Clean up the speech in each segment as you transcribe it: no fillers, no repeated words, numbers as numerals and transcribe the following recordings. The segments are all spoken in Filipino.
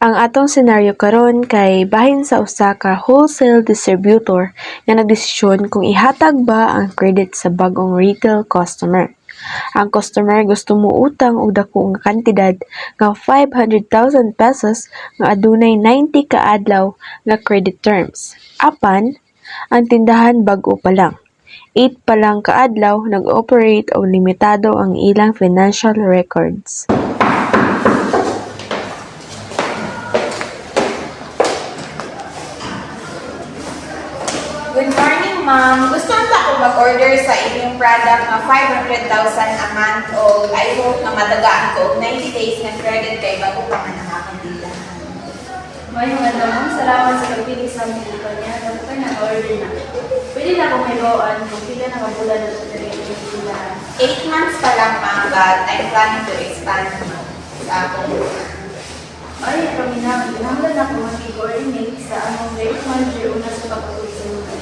Ang atong senaryo karon kay bahin sa usa ka wholesale distributor nga nagdesisyon kung ihatag ba ang credit sa bag-ong retail customer. Ang customer gusto mo utang og dako nga kantidad nga 500,000 pesos nga adunay 90 ka adlaw nga credit terms. Apan, ang tindahan bag-o pa lang. 8 pa lang ka adlaw nag-operate og limitado ang ilang financial records. Good morning, ma'am. Gusto mo ba akong mag-order sa inyong product na 500,000 a month o I hope na matagaan ko 90 days ng credit kay bago pa man ang aking bilang. May mga ma'am, salamat sa pagpili sa aming ikaw niya. Dapat ka na-order na. Pwede na akong mayroon kung pila na kabulan na sa pila. 8 months pa lang, ma'am, but I'm planning to expand sa akong Ay, kami na. Ginahanglan ako mag-coordinate sa among rate manager una sa pagpapuli sa mga.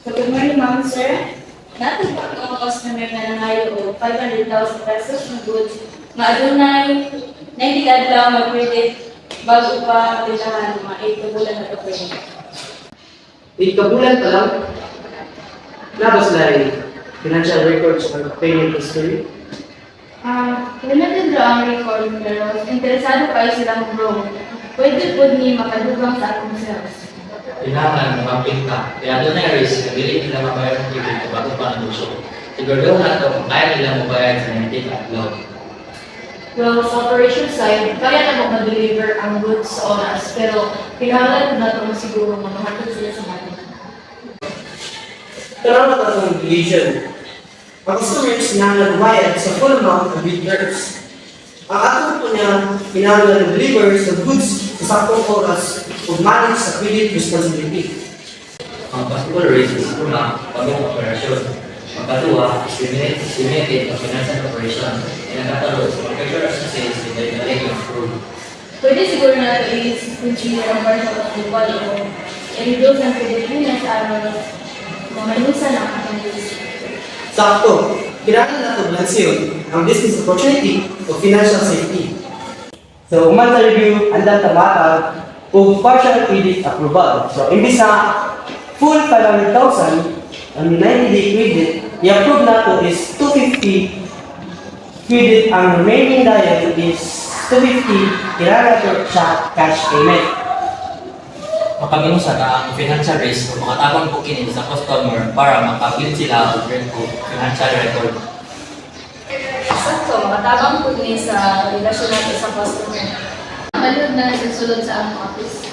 Good morning, ma'am, sir. Natong mga customer na nangayo o 500,000 pesos na goods nga adunay 90 adlaw mag-credit bago pa pilahan mga 8 na bulan na ito. 8 ka bulan pa lang, labas na financial records or payment history. Limited raw ang record pero interesado kayo silang bro. Pwede po ni makadugang sa akong sales. Kailangan mapapin ka. Kaya doon na risk, nabili nila mabayar ng ticket bago pa ang gusto. Siguro na ito, kung kaya nila mabayar sa 90 adlaw. Well, sa operation side, kaya na mo ma-deliver ang goods sa oras pero kailangan na ito siguro mamahatid sila sa natin. Karoon na tatong division. Ang customers na nagbayad sa full amount of returns. Ang atong po niya, pinangalan deliver sa goods sa saktong oras o manage sa credit responsibility. Ang possible risk is una, bagong operasyon. Pagkatuwa, estimated ang financial operation. And ang katalog, pag-pressure as na sales, hindi na rin improve. Pwede siguro na ito is-consider ang partial approval o i-reduce ang credit limit sa mamalusan ang atong risk. Sakto, kailangan na ito balansiyon ang business opportunity o financial safety. So, uman sa review, andang tamatag o partial credit approval. So, imbis na full 500,000, ang 90-day credit, i-approve na ito is 250 credit. Ang remaining diet is 250, kailangan ito siya cash payment. Makabinusa na ang financial risk kung makatabang po kinin sa customer para makabuild sila o financial record. Sakto, makatabang po ni sa relasyon natin sa customer. Maliod na nagsulod sa aming office.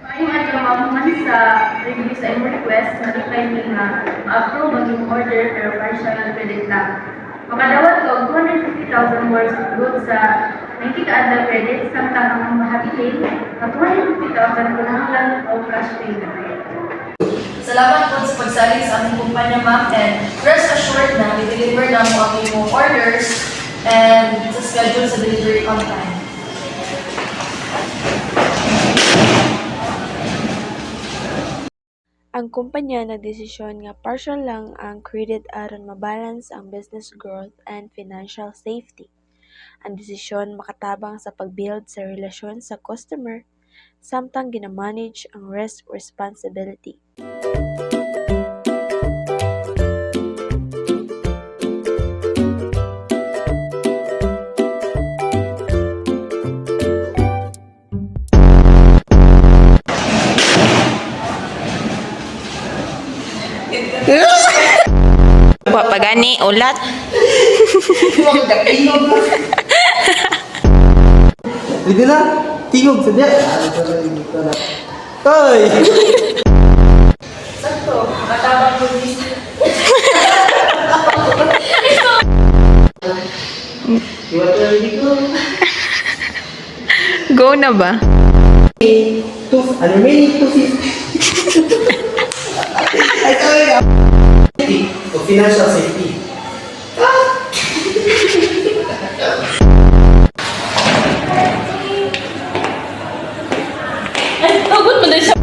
Ay, ma'am, sa review sa imong request, na-reply niyo na ma-approve ang imong order pero partial credit lang. Makadawat ko 250,000 worth of goods sa 90 ka adlaw credit samtang ang mahabilin na 250,000 kunahanglan o cash payment. Salamat po sa pagsalig sa aming kumpanya, ma'am, and rest assured na i-deliver na mo ang inyong orders and sa schedule sa delivery on time. Ang kumpanya nagdesisyon nga partial lang ang credit aron mabalance ang business growth and financial safety. Ang desisyon makatabang sa pag-build sa relasyon sa customer samtang ginamanage ang risk responsibility. Wa pagani ulat. Hindi na, tingog sa diyan. Hoy! Sakto, makatabang po ni Go na ba? Ano remaining 250? Ay, sorry na. O financial safety. Ay, pagod mo din siya.